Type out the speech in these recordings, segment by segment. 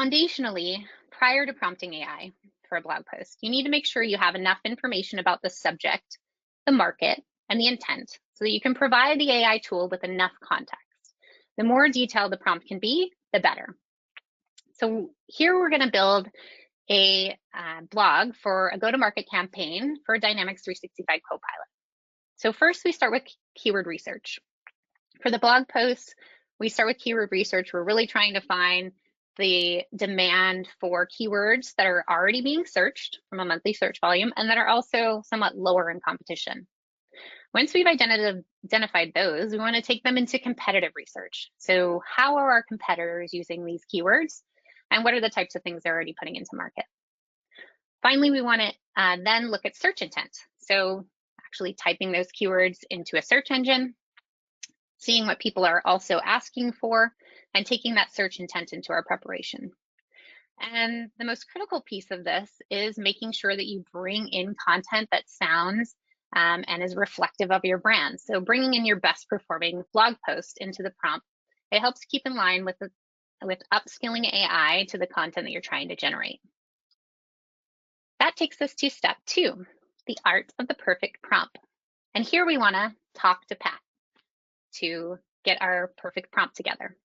foundationally, prior to prompting AI for a blog post, you need to make sure you have enough information about the subject, the market, and the intent so that you can provide the AI tool with enough context. The more detailed the prompt can be, the better. So here we're going to build a blog for a go-to-market campaign for Dynamics 365 Copilot. So first we start with keyword research. For the blog posts, we start with keyword research. We're really trying to find the demand for keywords that are already being searched from a monthly search volume and that are also somewhat lower in competition. Once we've identified those, we want to take them into competitive research. So how are our competitors using these keywords? And what are the types of things they're already putting into market? Finally, we want to then look at search intent. So actually typing those keywords into a search engine, seeing what people are also asking for, and taking that search intent into our preparation. And the most critical piece of this is making sure that you bring in content that sounds and is reflective of your brand. So bringing in your best performing blog post into the prompt, it helps keep in line with upskilling AI to the content that you're trying to generate. That takes us to step 2, the art of the perfect prompt. And here we want to talk to Pat to get our perfect prompt together.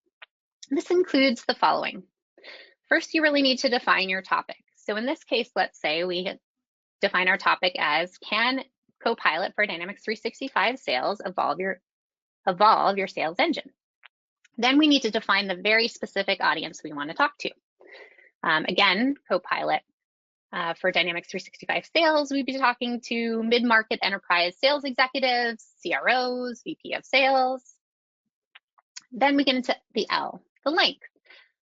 This includes the following. First, you really need to define your topic. So in this case, let's say we define our topic as, can Copilot for Dynamics 365 sales evolve your sales engine? Then we need to define the very specific audience we want to talk to. Again, Copilot for Dynamics 365 sales, we'd be talking to mid-market enterprise sales executives, CROs, VP of sales. Then we get into the L, the length.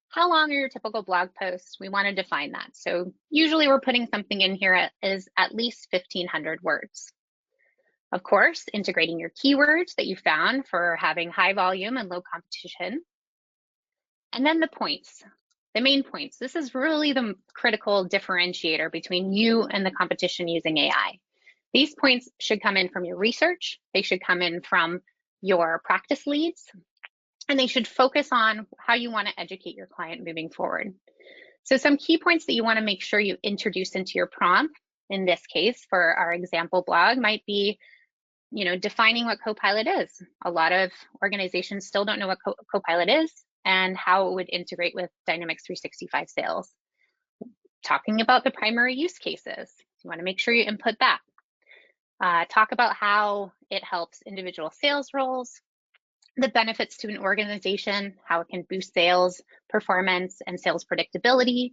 How long are your typical blog posts? We want to define that. So usually we're putting something in here is at least 1,500 words. Of course, integrating your keywords that you found for having high volume and low competition. And then the points, the main points. This is really the critical differentiator between you and the competition using AI. These points should come in from your research. They should come in from your practice leads. And they should focus on how you want to educate your client moving forward. So some key points that you want to make sure you introduce into your prompt, in this case, for our example blog, might be, defining what Copilot is. A lot of organizations still don't know what Copilot is and how it would integrate with Dynamics 365 sales. Talking about the primary use cases. You want to make sure you input that. Talk about how it helps individual sales roles, the benefits to an organization, how it can boost sales performance and sales predictability.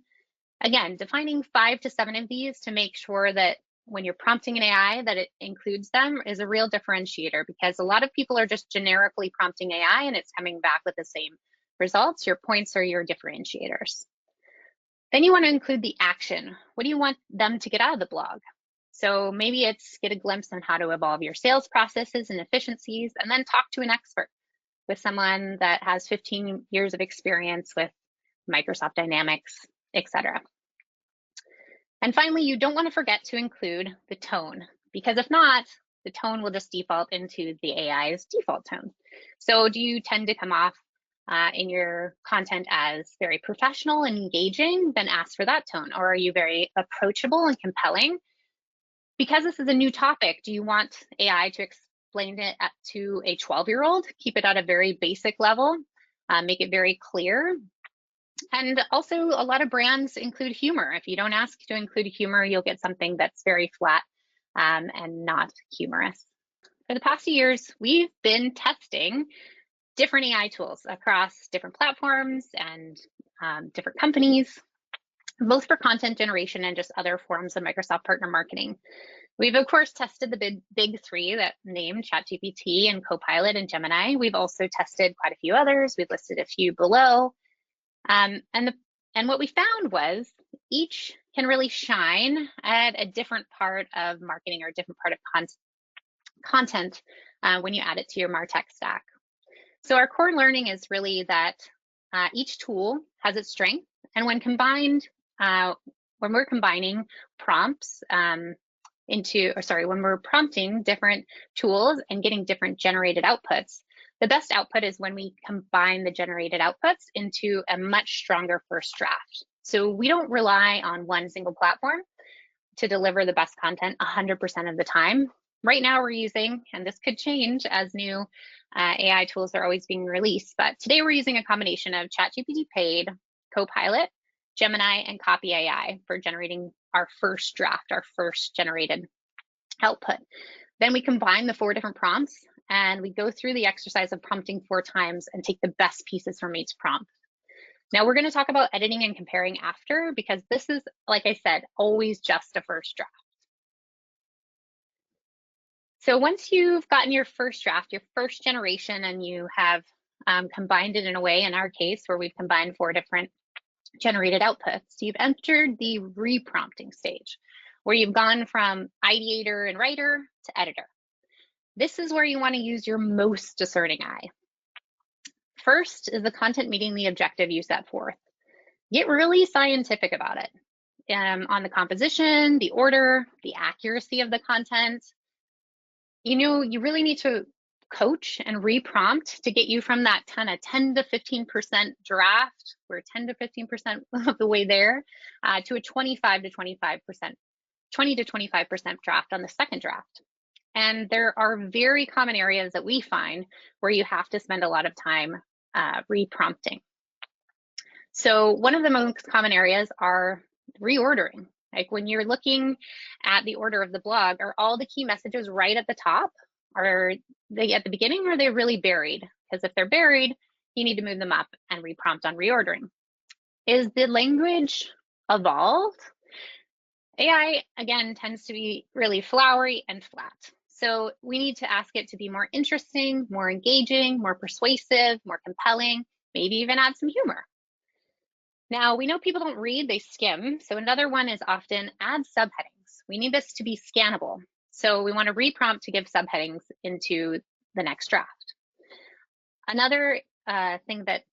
Again, defining 5 to 7 of these to make sure that when you're prompting an AI that it includes them is a real differentiator, because a lot of people are just generically prompting AI and it's coming back with the same results. Your points are your differentiators. Then you want to include the action. What do you want them to get out of the blog? So maybe it's get a glimpse on how to evolve your sales processes and efficiencies, and then talk to an expert, with someone that has 15 years of experience with Microsoft Dynamics, etc. And finally, you don't want to forget to include the tone, because if not, the tone will just default into the AI's default tone. So do you tend to come off in your content as very professional and engaging? Then ask for that tone. Or are you very approachable and compelling? Because this is a new topic, do you want AI to explain it to a 12-year-old? Keep it at a very basic level, make it very clear. And also, a lot of brands include humor. If you don't ask to include humor, you'll get something that's very flat and not humorous. For the past few years, we've been testing different AI tools across different platforms and different companies, both for content generation and just other forms of Microsoft partner marketing. We've, of course, tested the big 3 that named ChatGPT and Copilot and Gemini. We've also tested quite a few others. We've listed a few below. And what we found was each can really shine at a different part of marketing or a different part of content when you add it to your MarTech stack. So our core learning is really that each tool has its strength, and when combined, when we're combining prompts when we're prompting different tools and getting different generated outputs, The best output is when we combine the generated outputs into a much stronger first draft. So we don't rely on one single platform to deliver the best content 100% of the time. Right now we're using, and this could change as new AI tools are always being released, but today we're using a combination of ChatGPT paid, Copilot, Gemini, and Copy AI for generating our first draft, our first generated output. Then we combine the 4 different prompts and we go through the exercise of prompting 4 times and take the best pieces from each prompt. Now we're going to talk about editing and comparing after, because this is, like I said, always just a first draft. So once you've gotten your first draft, your first generation, and you have combined it in a way, in our case, where we've combined 4 different generated outputs, you've entered the reprompting stage, where you've gone from ideator and writer to editor. This is where you want to use your most discerning eye. First is the content meeting the objective you set forth. Get really scientific about it on the composition, the order, the accuracy of the content. You really need to coach and reprompt to get you from that kind of 10 to 15% draft, we're 10 to 15% of the way there, to a 20 to 25% draft on the second draft. And there are very common areas that we find where you have to spend a lot of time reprompting. So one of the most common areas are reordering. Like when you're looking at the order of the blog, are all the key messages right at the top? Are they at the beginning, or are they really buried? Because if they're buried, you need to move them up and reprompt on reordering. Is the language evolved? AI, again, tends to be really flowery and flat. So we need to ask it to be more interesting, more engaging, more persuasive, more compelling, maybe even add some humor. Now, we know people don't read, they skim. So another one is often add subheadings. We need this to be scannable. So we want to reprompt to give subheadings into the next draft. Another thing that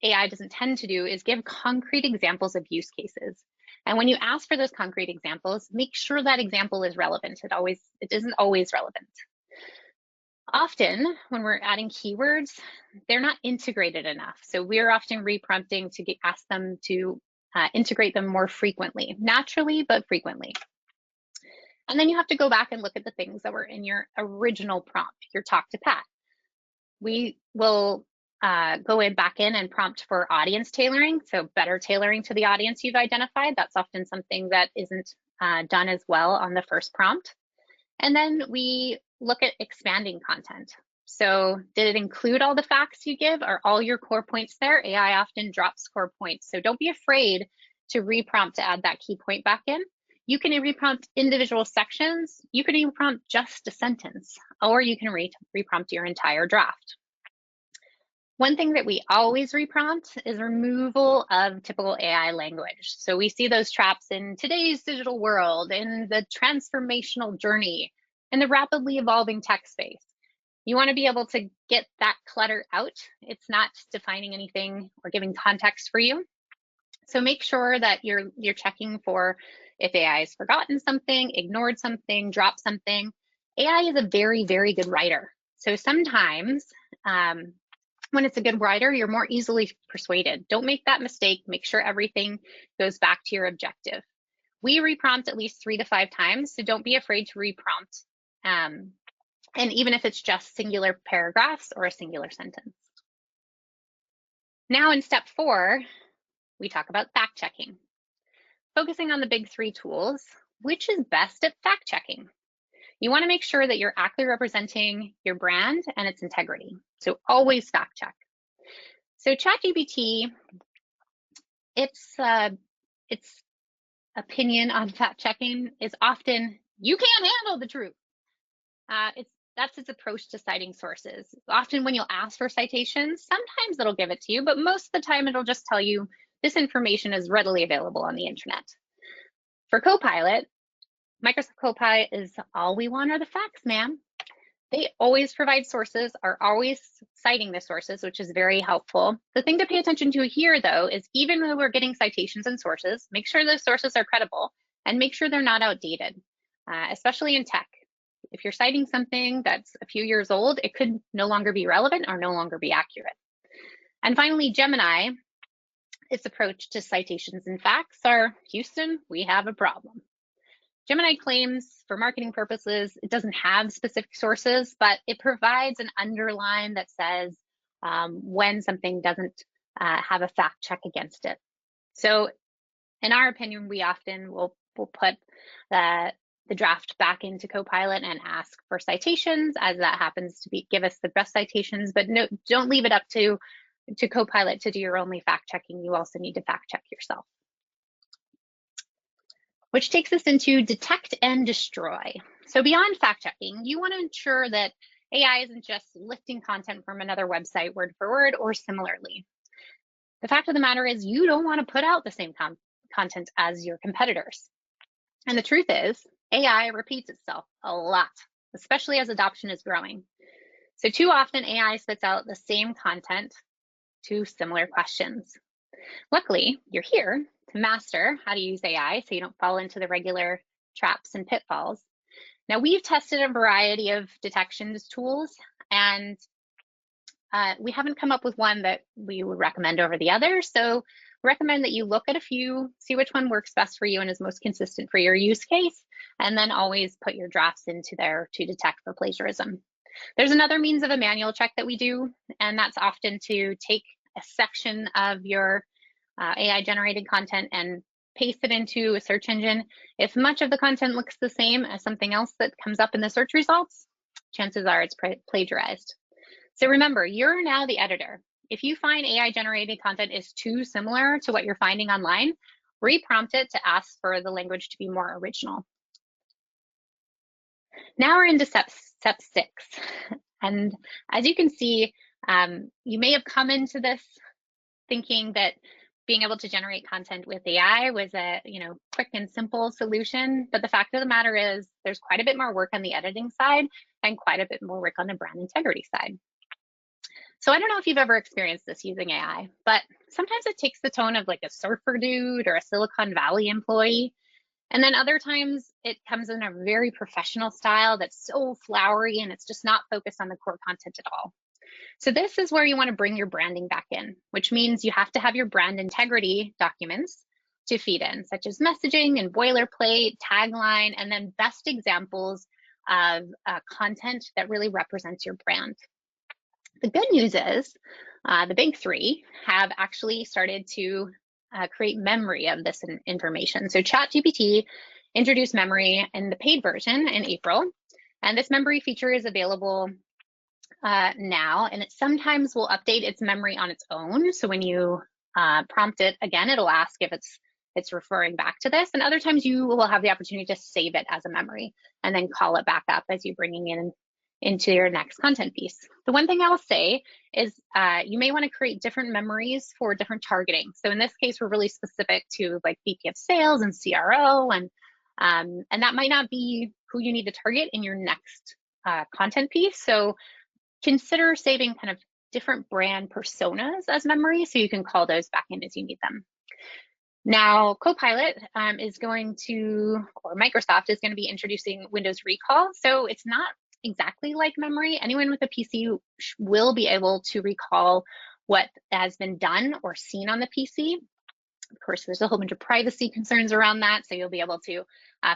AI doesn't tend to do is give concrete examples of use cases. And when you ask for those concrete examples, make sure that example is relevant. It isn't always relevant. Often, when we're adding keywords, they're not integrated enough. So we're often reprompting to ask them to integrate them more frequently, naturally, but frequently. And then you have to go back and look at the things that were in your original prompt, your talk to Pat. We will go back in and prompt for audience tailoring, so better tailoring to the audience you've identified. That's often something that isn't done as well on the first prompt. And then we look at expanding content. So did it include all the facts you give? Are all your core points there? AI often drops core points. So don't be afraid to reprompt to add that key point back in. You can reprompt individual sections. You can reprompt just a sentence, or you can reprompt your entire draft. One thing that we always reprompt is removal of typical AI language. So we see those traps in today's digital world, in the transformational journey, in the rapidly evolving tech space. You want to be able to get that clutter out. It's not defining anything or giving context for you. So make sure that you're checking for if AI has forgotten something, ignored something, dropped something. AI is a very, very good writer. So sometimes when it's a good writer, you're more easily persuaded. Don't make that mistake. Make sure everything goes back to your objective. We reprompt at least 3 to 5 times, so don't be afraid to reprompt. And even if it's just singular paragraphs or a singular sentence. Now in step 4, we talk about fact checking. Focusing on the big 3 tools, which is best at fact checking? You want to make sure that you're accurately representing your brand and its integrity. So always fact check. So ChatGPT, its opinion on fact checking is often, you can't handle the truth. That's its approach to citing sources. Often when you'll ask for citations, sometimes it'll give it to you, but most of the time it'll just tell you this information is readily available on the internet. For Copilot, Microsoft Copilot is all we want are the facts, ma'am. They always provide sources, are always citing the sources, which is very helpful. The thing to pay attention to here, though, is even though we're getting citations and sources, make sure those sources are credible and make sure they're not outdated, especially in tech. If you're citing something that's a few years old, it could no longer be relevant or no longer be accurate. And finally, Gemini, its approach to citations and facts are, Houston, we have a problem. Gemini claims for marketing purposes, it doesn't have specific sources, but it provides an underline that says when something doesn't have a fact check against it. So in our opinion, we often will put the draft back into Copilot and ask for citations, as that happens to give us the best citations, but no, don't leave it up to Copilot to do your only fact checking. You also need to fact check yourself. Which takes us into detect and destroy. So beyond fact checking, you want to ensure that AI isn't just lifting content from another website word for word or similarly. The fact of the matter is you don't want to put out the same content as your competitors. And the truth is AI repeats itself a lot, especially as adoption is growing. So too often AI spits out the same content to similar questions. Luckily, you're here to master how to use AI so you don't fall into the regular traps and pitfalls. Now, we've tested a variety of detection tools, and we haven't come up with one that we would recommend over the other. So recommend that you look at a few, see which one works best for you and is most consistent for your use case, and then always put your drafts into there to detect for plagiarism. There's another means of a manual check that we do, and that's often to take a section of your AI generated content and paste it into a search engine. If much of the content looks the same as something else that comes up in the search results, chances are it's plagiarized. So remember, you're now the editor. If you find AI generated content is too similar to what you're finding online, reprompt it to ask for the language to be more original. Now we're into step 6. And as you can see, you may have come into this thinking that being able to generate content with AI was a quick and simple solution. But the fact of the matter is there's quite a bit more work on the editing side and quite a bit more work on the brand integrity side. So I don't know if you've ever experienced this using AI, but sometimes it takes the tone of like a surfer dude or a Silicon Valley employee. And then other times it comes in a very professional style that's so flowery and it's just not focused on the core content at all. So this is where you want to bring your branding back in, which means you have to have your brand integrity documents to feed in, such as messaging and boilerplate, tagline, and then best examples of content that really represents your brand. The good news is the big three have actually started to create memory of this information. So ChatGPT introduced memory in the paid version in April, and this memory feature is available now, and it sometimes will update its memory on its own. So when you prompt it again, it'll ask if it's referring back to this, and other times you will have the opportunity to save it as a memory and then call it back up as you're bringing it into your next content piece. The one thing I'll say is you may want to create different memories for different targeting. So in this case, we're really specific to like VP of sales and CRO, and that might not be who you need to target in your next content piece. So consider saving kind of different brand personas as memory so you can call those back in as you need them. Now, Copilot is going to, or Microsoft is going to be introducing Windows Recall. So it's not exactly like memory. Anyone with a PC will be able to recall what has been done or seen on the PC. Of course, there's a whole bunch of privacy concerns around that, so you'll be able to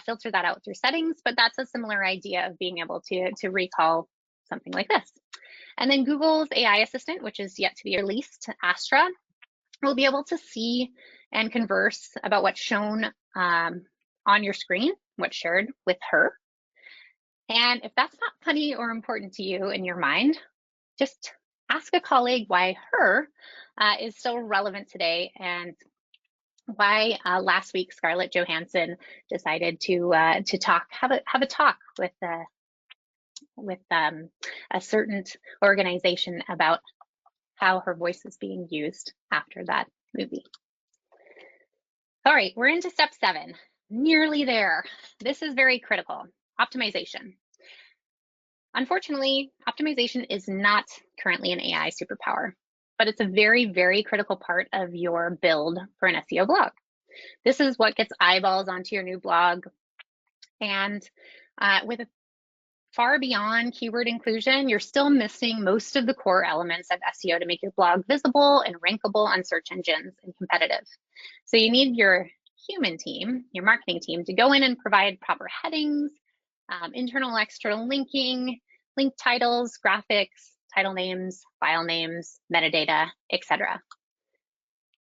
filter that out with your settings, but that's a similar idea of being able to recall something like this. And then Google's AI assistant, which is yet to be released, Astra, will be able to see and converse about what's shown on your screen, what's shared with her. And if that's not funny or important to you in your mind, just ask a colleague why her is still relevant today and why last week Scarlett Johansson decided to have a talk with a certain organization about how her voice is being used after that movie. All right, we're into step 7, nearly there. This is very critical, optimization. Unfortunately, optimization is not currently an AI superpower, but it's a very, very critical part of your build for an SEO blog. This is what gets eyeballs onto your new blog. And with far beyond keyword inclusion, you're still missing most of the core elements of SEO to make your blog visible and rankable on search engines and competitive. So you need your human team, your marketing team, to go in and provide proper headings, internal and external linking, link titles, graphics, title names, file names, metadata, etc.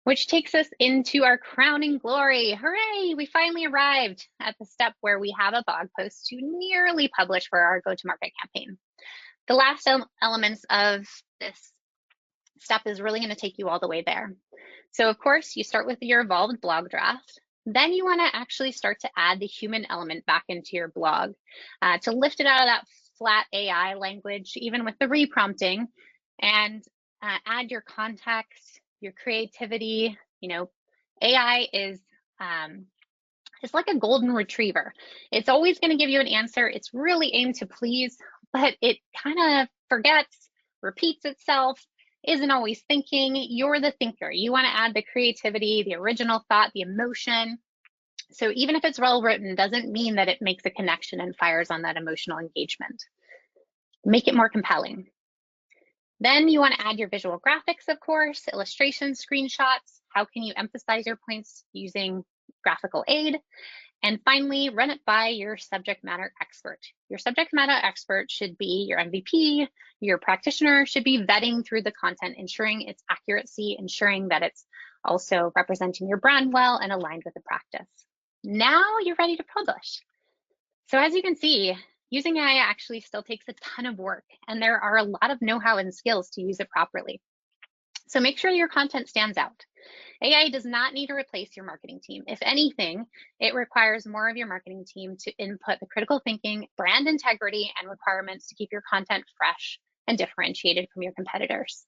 Which takes us into our crowning glory. Hooray, we finally arrived at the step where we have a blog post to nearly publish for our go-to-market campaign. The last elements of this step is really going to take you all the way there. So of course, you start with your evolved blog draft. Then you want to actually start to add the human element back into your blog to lift it out of that flat AI language, even with the reprompting, and add your context, your creativity. You know, AI is it's like a golden retriever. It's always going to give you an answer. It's really aimed to please, but it kind of forgets, repeats itself, isn't always thinking. You're the thinker. You want to add the creativity, the original thought, the emotion. So even if it's well written, doesn't mean that it makes a connection and fires on that emotional engagement. Make it more compelling. Then you want to add your visual graphics, of course, illustrations, screenshots. How can you emphasize your points using graphical aid? And finally, run it by your subject matter expert. Your subject matter expert should be your MVP. Your practitioner should be vetting through the content, ensuring its accuracy, ensuring that it's also representing your brand well and aligned with the practice. Now you're ready to publish. So as you can see, using AI actually still takes a ton of work, and there are a lot of know-how and skills to use it properly. So make sure your content stands out. AI does not need to replace your marketing team. If anything, it requires more of your marketing team to input the critical thinking, brand integrity, and requirements to keep your content fresh and differentiated from your competitors.